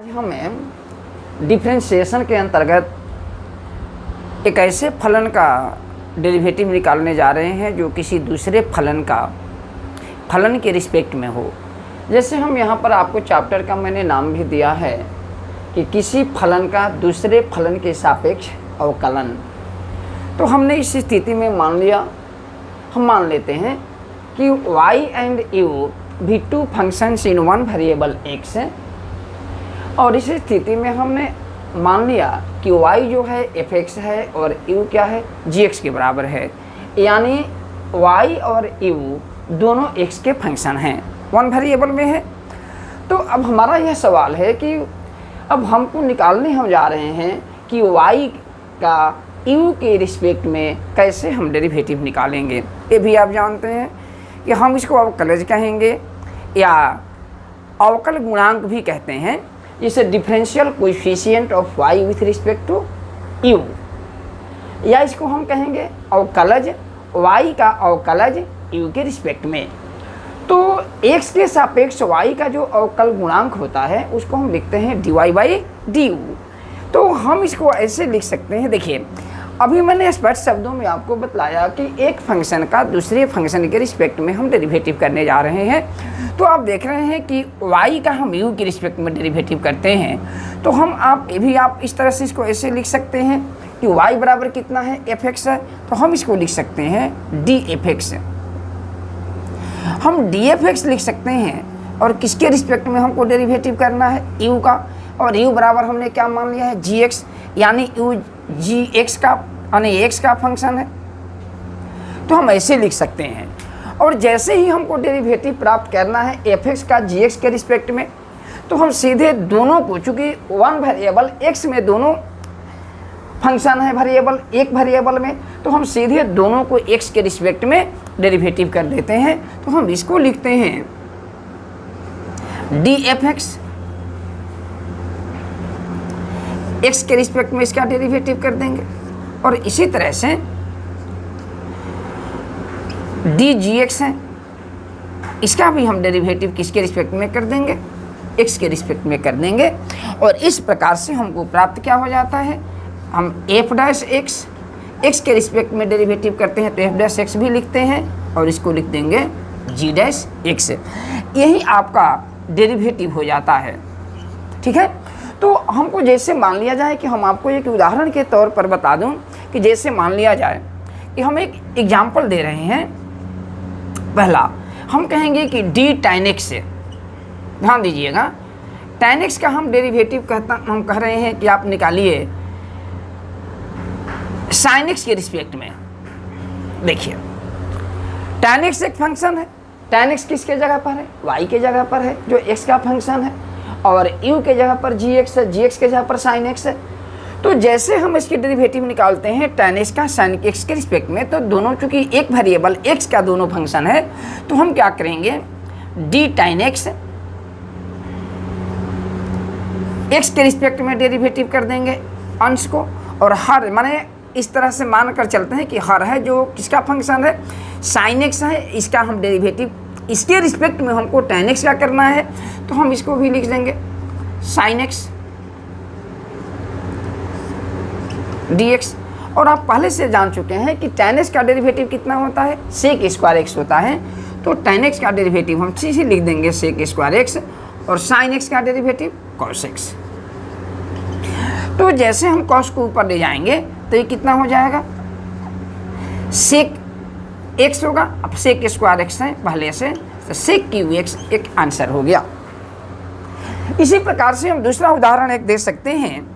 हमें डिफरेंशिएशन के अंतर्गत एक ऐसे फलन का डेरिवेटिव निकालने जा रहे हैं जो किसी दूसरे फलन के रिस्पेक्ट में हो। जैसे हम यहाँ पर आपको चैप्टर का मैंने नाम भी दिया है कि किसी फलन का दूसरे फलन के सापेक्ष अवकलन। तो हमने इस स्थिति में हम मान लेते हैं कि y एंड u भी two functions in one variable x है, और इस स्थिति में हमने मान लिया कि y जो है fx है और u क्या है gx के बराबर है, यानी y और u दोनों x के फंक्शन हैं, वन वेरिएबल में है। तो अब हमारा यह सवाल है कि अब हमको निकालने हम जा रहे हैं कि y का u के रिस्पेक्ट में कैसे हम डेरिवेटिव निकालेंगे। ये भी आप जानते हैं कि हम इसको अवकलज कहेंगे या अवकल गुणांक भी कहते हैं, जिसे differential coefficient of y with respect to u, या इसको हम कहेंगे अवकलज y का अवकलज u के रिस्पेक्ट में। तो x के सापेक्ष y का जो अवकल गुणांक होता है उसको हम लिखते हैं dy/du। तो हम इसको ऐसे लिख सकते हैं, देखिए अभी मैंने स्पष्ट शब्दों में आपको बतलाया कि एक फंक्शन का दूसरे फंक्शन के रिस्पेक्ट में हम डेरिवेटिव करने जा रहे हैं। तो आप देख रहे हैं कि y का हम u के रिस्पेक्ट में डेरिवेटिव करते हैं, तो आप इस तरह से इसको ऐसे लिख सकते हैं कि y बराबर कितना है fx है, तो हम इसको लिख सकते हैं dfx। हम dfx लिख सकते हैं और किसके रिस्पेक्ट में हमको डेरिवेटिव करना है, u का, और u बराबर हमने क्या मान लिया है gx, यानी u gx का यानी x का फंक्शन है। तो हम ऐसे लिख सकते हैं, और जैसे ही हमको डेरिवेटिव प्राप्त करना है fx का gx के रिस्पेक्ट में, तो हम सीधे दोनों को, चूँकि वन वेरिएबल x में दोनों फंक्शन है वेरिएबल एक वेरिएबल में, तो हम सीधे दोनों को x के रिस्पेक्ट में डेरिवेटिव कर देते हैं। तो हम इसको लिखते हैं dfx, x के रिस्पेक्ट में इसका डेरिवेटिव कर देंगे, और इसी तरह से dgx है, इसका भी हम डेरिवेटिव किसके रिस्पेक्ट में कर देंगे, x के रिस्पेक्ट में कर देंगे। और इस प्रकार से हमको प्राप्त क्या हो जाता है, हम f' x के रिस्पेक्ट में डेरिवेटिव करते हैं तो f' भी लिखते हैं, और इसको लिख देंगे g'(x). यही आपका डेरिवेटिव हो जाता है, ठीक है। तो हमको जैसे मान लिया जाए कि हम आपको एक उदाहरण के तौर पर बता दूं कि जैसे मान लिया जाए कि हम एक एग्जाम्पल दे रहे हैं। पहला हम कहेंगे कि d tan x से, ध्यान दीजिएगा, tan x का हम डेरिवेटिव हम कह रहे हैं कि आप निकालिए sin x के रिस्पेक्ट में। देखिए tan x एक फंक्शन है, tan x किसके जगह पर है, y के जगह पर है जो x का फंक्शन है, और u के जगह पर gx है, gx के जगह पर sin x है। तो जैसे हम इसके डेरिवेटिव निकालते हैं tan x का sin x के रिस्पेक्ट में, तो दोनों चूंकि एक वेरिएबल x का दोनों फंक्शन है, तो हम क्या करेंगे d tan x x के रिस्पेक्ट में डेरिवेटिव कर देंगे अंश को, और हर माने इस तरह से मान कर चलते हैं कि हर है जो किसका फंक्शन है sin x है, इसका हम डेरिवेटिव इसके रिस्पेक्ट में हमको tan x का करना है, तो हम इसको भी लिख देंगे sin x dx। और आप पहले से जान चुके हैं कि tan x का डेरिवेटिव कितना होता है, sec² x होता है। तो tan x का डेरिवेटिव हम सीधे लिख देंगे sec² x, और sin x का डेरिवेटिव cos x। तो जैसे हम cos को ऊपर ले जाएंगे तो ये कितना हो जाएगा, sec x होगा, अब sec² x है पहले से, तो sec⁴x एक आंसर हो गया। इसी प्रकार से हम दूसरा उदाहरण एक दे सकते हैं।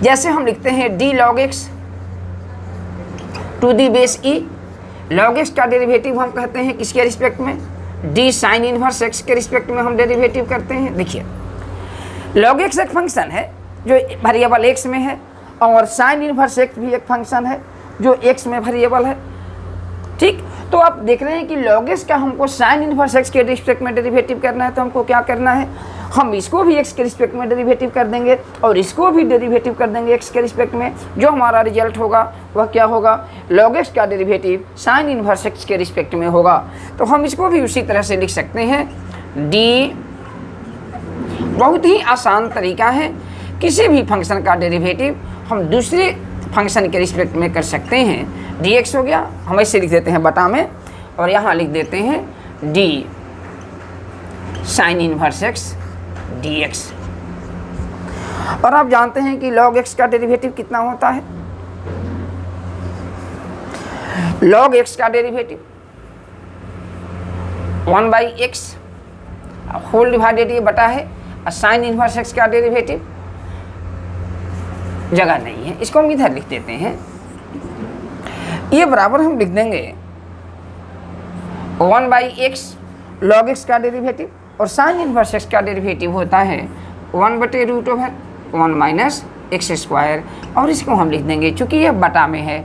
जैसे हम लिखते हैं d log x to the base e। log x का डेरिवेटिव हम कहते हैं किसके रिस्पेक्ट में, d sin इनवर्स x के रिस्पेक्ट में हम डेरिवेटिव करते हैं। देखिए log x एक फंक्शन है जो वेरिएबल x में है, और sin इनवर्स x भी एक फंक्शन है जो x में वेरिएबल है, ठीक। तो आप देख रहे हैं कि log x का हमको sin इनवर्स x के रिस्पेक्ट में डेरिवेटिव करना है, तो हमको क्या करना है, हम इसको भी x के रिस्पेक्ट में डेरिवेटिव कर देंगे और इसको भी डेरिवेटिव कर देंगे x के रिस्पेक्ट में। जो हमारा रिजल्ट होगा वह क्या होगा, log x का डेरिवेटिव sin इनवर्स x के रिस्पेक्ट में होगा। तो हम इसको भी उसी तरह से लिख सकते हैं d बहुत ही आसान तरीका है। किसी भी फंक्शन का डेरिवेटिव हम दूसरे फंक्शन के रिस्पेक्ट में कर सकते हैं। dx हो गया, हम ऐसे लिख देते हैं बटा में, और यहाँ लिख देते हैं d sin inverse x dx। और आप जानते हैं कि log x का डेरिवेटिव कितना होता है? log x का डेरिवेटिव 1/x होल डिवाइडेड ये बटा है, और साइन इनवर्स x का डेरिवेटिव जगह नहीं है, इसको हम इधर लिख देते हैं। ये बराबर हम लिख देंगे 1/x log x का डेरिवेटिव, और साइन इनवर्स x का डेरिवेटिव होता है 1/√1 माइनस एक्स स्क्वायर, और इसको हम लिख देंगे, चूँकि यह बटा में है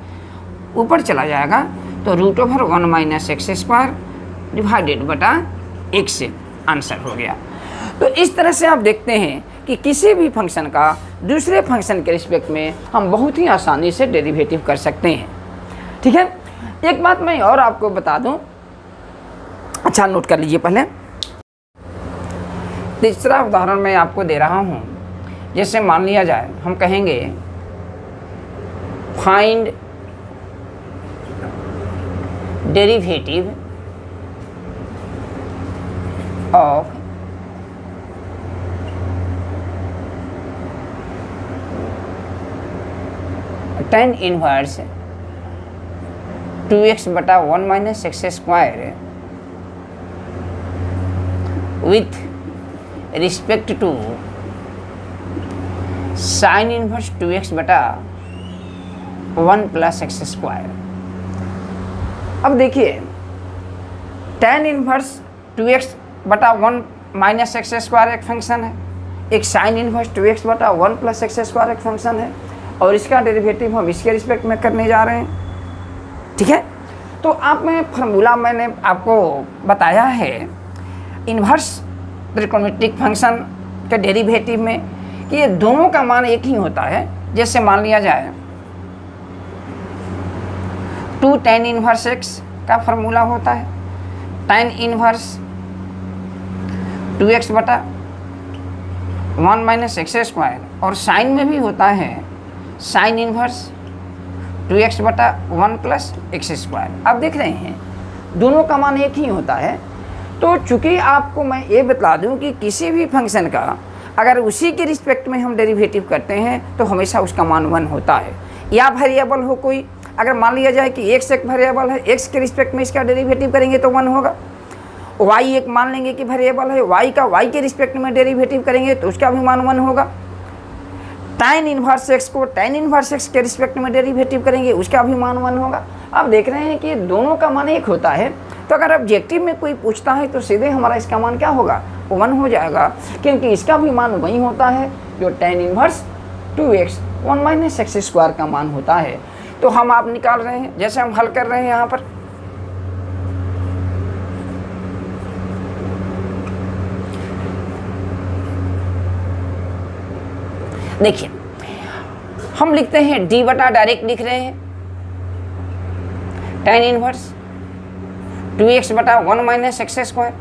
ऊपर चला जाएगा तो √1 माइनस एक्स स्क्वायर डिवाइडेड बटा x आंसर हो गया। तो इस तरह से आप देखते हैं कि किसी भी फंक्शन का दूसरे फंक्शन के रिस्पेक्ट में हम बहुत ही आसानी से डेरिवेटिव कर सकते हैं। ठीक है, एक बात मैं और आपको बता दूं, अच्छा नोट कर लीजिए पहले। तीसरा उदाहरण मैं आपको दे रहा हूं, जैसे मान लिया जाए हम कहेंगे find derivative of tan inverse 2x बटा 1 minus x square with respect to sine inverse 2x बटा 1 प्लस एक्स स्क्वायर। अब देखिए tan इनवर्स 2x बटा 1 माइनस एक्स स्क्वायर एक फंक्शन है, एक साइन इनवर्स 2x बटा 1 प्लस एक्स स्क्वायर एक फंक्शन है, और इसका डेरिवेटिव हम इसके रिस्पेक्ट में करने जा रहे हैं। ठीक है, तो आप में फार्मूला मैंने आपको बताया है इन्वर्स त्रिकोणमितिक फंक्शन के डेरिवेटिव में कि ये दोनों का मान एक ही होता है। जैसे मान लिया जाए 2 tan इनवर्स x का फार्मूला होता है tan इनवर्स 2x बटा 1 माइनस एक्स स्क्वायर, और साइन में भी होता है साइन इनवर्स 2x बटा 1 प्लस एक्स स्क्वायर। आप देख रहे हैं दोनों का मान एक ही होता है। तो चूंकि आपको मैं ये बता दूं कि किसी भी फंक्शन का अगर उसी के रिस्पेक्ट में हम डेरिवेटिव करते हैं तो हमेशा उसका मान 1 होता है। या वेरिएबल हो कोई, अगर मान लिया जाए कि x एक वेरिएबल है, x के रिस्पेक्ट में इसका डेरिवेटिव करेंगे तो 1 होगा। y एक मान लेंगे कि वेरिएबल है, y का y के रिस्पेक्ट में डेरिवेटिव करेंगे तो उसका भी मान 1 होगा। tan इनवर्स x को tan इनवर्स x के रिस्पेक्ट में डेरिवेटिव करेंगे उसका भी मान 1 होगा। आप देख रहे हैं कि दोनों का मान एक होता है, तो अगर ऑब्जेक्टिव में कोई पूछता है तो सीधे हमारा इसका मान क्या होगा, 1 हो जाएगा, क्योंकि इसका भी मान वही होता है जो tan inverse 2x 1 minus x square का मान होता है। तो हम आप निकाल रहे हैं, जैसे हम हल कर रहे हैं यहाँ पर देखिए हम लिखते हैं d बटा डायरेक्ट लिख रहे हैं tan इनवर्स 2x बटा 1 माइनस एक्स स्क्वायर,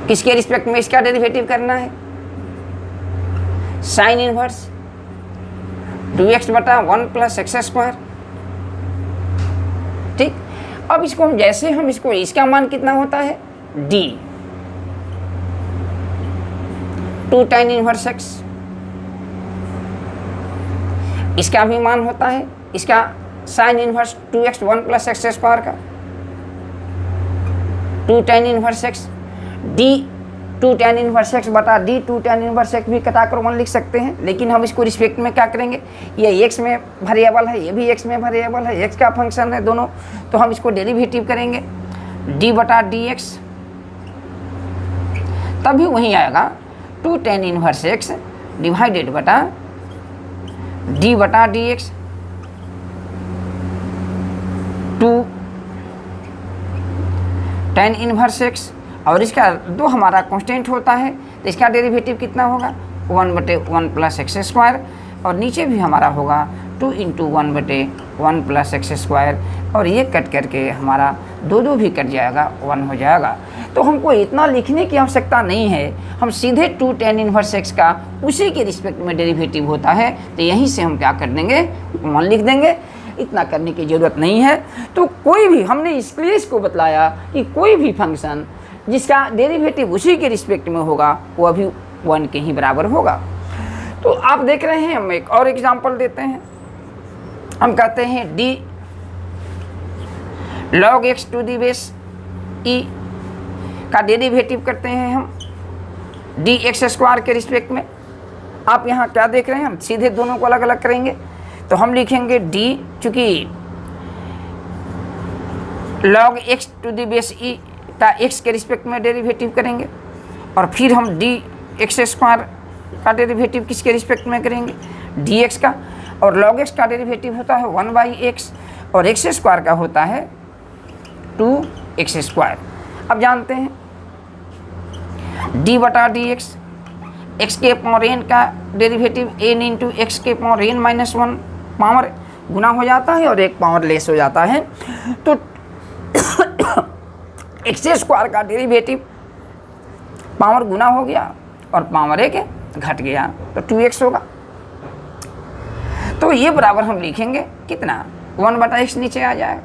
किसके रिस्पेक्ट में इसका डेरिवेटिव करना है, साइन इनवर्स 2x बटा 1 प्लस एक्स स्क्वायर। ठीक, अब इसको हम जैसे हम इसको इसका मान कितना होता है d 2 tan इनवर्स x, इसका भी मान होता है इसका sign inverse 2x 1 plus x square का 2 tan inverse x d 2 tan inverse x बटा d 2 tan इनवर्स x भी कटाकर 1 लिख सकते हैं, लेकिन हम इसको रिस्पेक्ट में क्या करेंगे, ये x में वेरिएबल है, ये भी x में वेरिएबल है, x का फंक्शन है दोनों, तो हम इसको डेरिवेटिव करेंगे d बटा dx, तभी वहीं आएगा 2 tan इनवर्स x डिवाइडेड बटा d बटा dx 2 tan इनवर्स x, और इसका दो हमारा कांस्टेंट होता है तो इसका डेरिवेटिव कितना होगा 1 बटे 1 प्लस एक्स स्क्वायर, और नीचे भी हमारा होगा 2 इंटू 1 बटे 1 प्लस एक्स स्क्वायर, और ये कट करके हमारा 2 भी कट जाएगा 1 हो जाएगा। तो हमको इतना लिखने की आवश्यकता नहीं है, हम सीधे 2 tan इनवर्स x का उसी के रिस्पेक्ट में डेरिवेटिव होता है, तो यहीं से हम क्या कर देंगे, 1 लिख देंगे। इतना करने की ज़रूरत नहीं है। तो कोई भी, हमने इसलिए इसको बतलाया कि कोई भी फंक्शन जिसका डेरिवेटिव उसी के रिस्पेक्ट में होगा वो अभी 1 के ही बराबर होगा। तो आप देख रहे हैं, हम एक और एग्जांपल देते हैं। हम कहते हैं d log x to the base e का डेरिवेटिव करते हैं हम dx² के रिस्पेक्ट में। आप यहाँ क्या देख रहे हैं, हम सीधे दोनों को अलग अलग करेंगे। तो हम लिखेंगे d, चूँकि log x to the base e का x के रिस्पेक्ट में डेरिवेटिव करेंगे, और फिर हम dx² का डेरिवेटिव किसके रिस्पेक्ट में करेंगे, dx का। और log x का डेरिवेटिव होता है 1/x और x² का होता है 2x²। अब जानते हैं d/dx x के पावर n का डेरिवेटिव n इंटू x के पावर n माइनस 1 पावर गुना हो जाता है और एक पावर लेस हो जाता है। तो x² का डेरिवेटिव पावर गुना हो गया और पावर 1 घट गया, तो 2x होगा। तो ये बराबर हम लिखेंगे कितना, 1/x नीचे आ जाएगा,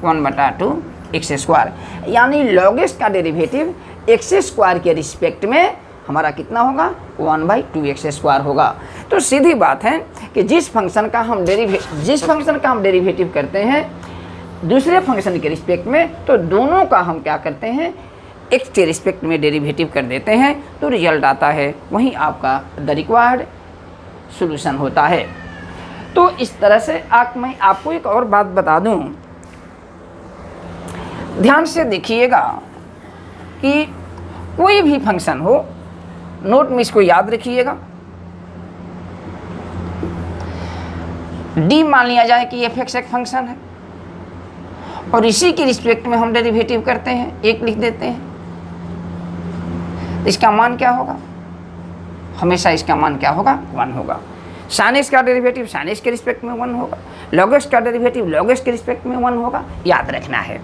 1/2 x²। यानी log x का डेरिवेटिव x² के रिस्पेक्ट में हमारा कितना होगा, 1/2 x² होगा। तो सीधी बात है कि जिस फंक्शन का हम डेरिवेटिव करते हैं दूसरे फंक्शन के रिस्पेक्ट में, तो दोनों का हम क्या करते हैं, x के रिस्पेक्ट में डेरिवेटिव कर देते हैं, तो रिजल्ट आता है वहीं आपका द रिक्वायर्ड सॉल्यूशन होता है। तो इस तरह से मैं आपको एक और बात बता दूं, ध्यान से देखिएगा कि कोई भी फंक्शन हो, नोट में इसको याद रखिएगा, d मान लिया जाए कि f(x) एक फंक्शन है और इसी के रिस्पेक्ट में हम डेरिवेटिव करते हैं, 1 लिख देते हैं, तो इसका मान क्या होगा, हमेशा इसका मान क्या होगा, 1 होगा। sin x का डेरिवेटिव sin x के रिस्पेक्ट में 1 होगा, log x का डेरिवेटिव log x के रिस्पेक्ट में 1 होगा, याद रखना है।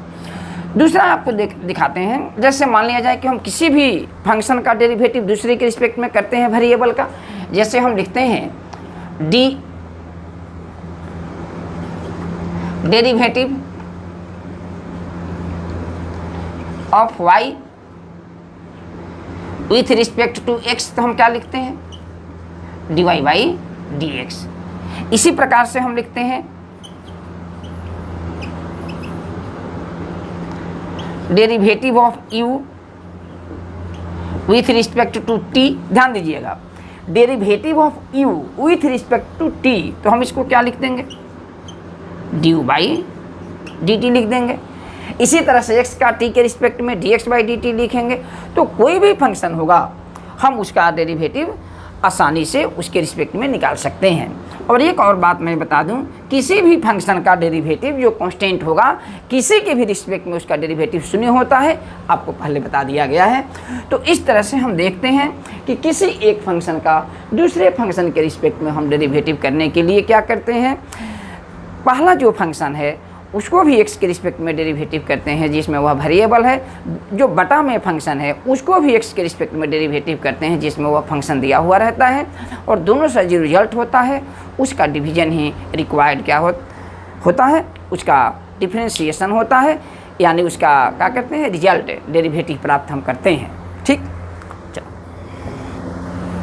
दूसरा आपको दिखाते हैं, जैसे मान लिया जाए कि हम किसी भी फंक्शन का डेरिवेटिव दूसरे के रिस्पेक्ट में करते हैं वेरिएबल का। जैसे हम लिखते हैं d derivative of y with respect to x, तो हम क्या लिखते हैं, dy/dx। इसी प्रकार से हम लिखते हैं derivative of u with respect to t। ध्यान दीजिएगा, derivative of u with respect to t, तो हम इसको क्या लिख देंगे, du/dt लिख देंगे। इसी तरह से x का t के रिस्पेक्ट में dx/dt लिखेंगे। तो कोई भी फंक्शन होगा हम उसका डेरिवेटिव आसानी से उसके रिस्पेक्ट में निकाल सकते हैं। और एक और बात मैं बता दूं, किसी भी फंक्शन का डेरिवेटिव जो कांस्टेंट होगा, किसी के भी रिस्पेक्ट में उसका डेरिवेटिव शून्य होता है, आपको पहले बता दिया गया है। तो इस तरह से हम देखते हैं कि किसी एक फंक्शन का दूसरे फंक्शन के रिस्पेक्ट में हम डेरिवेटिव करने के लिए क्या करते हैं, पहला जो फंक्शन है उसको भी x के रिस्पेक्ट में डेरिवेटिव करते हैं जिसमें वह वेरिएबल है, जो बटा में फंक्शन है उसको भी x के रिस्पेक्ट में डेरिवेटिव करते हैं जिसमें वह फंक्शन दिया हुआ रहता है, और दोनों से जो रिजल्ट होता है उसका डिवीजन ही रिक्वायर्ड क्या होता है, उसका डिफरेंशिएशन होता है, यानी उसका क्या करते हैं, रिजल्ट डेरिवेटिव प्राप्त हम करते हैं। ठीक।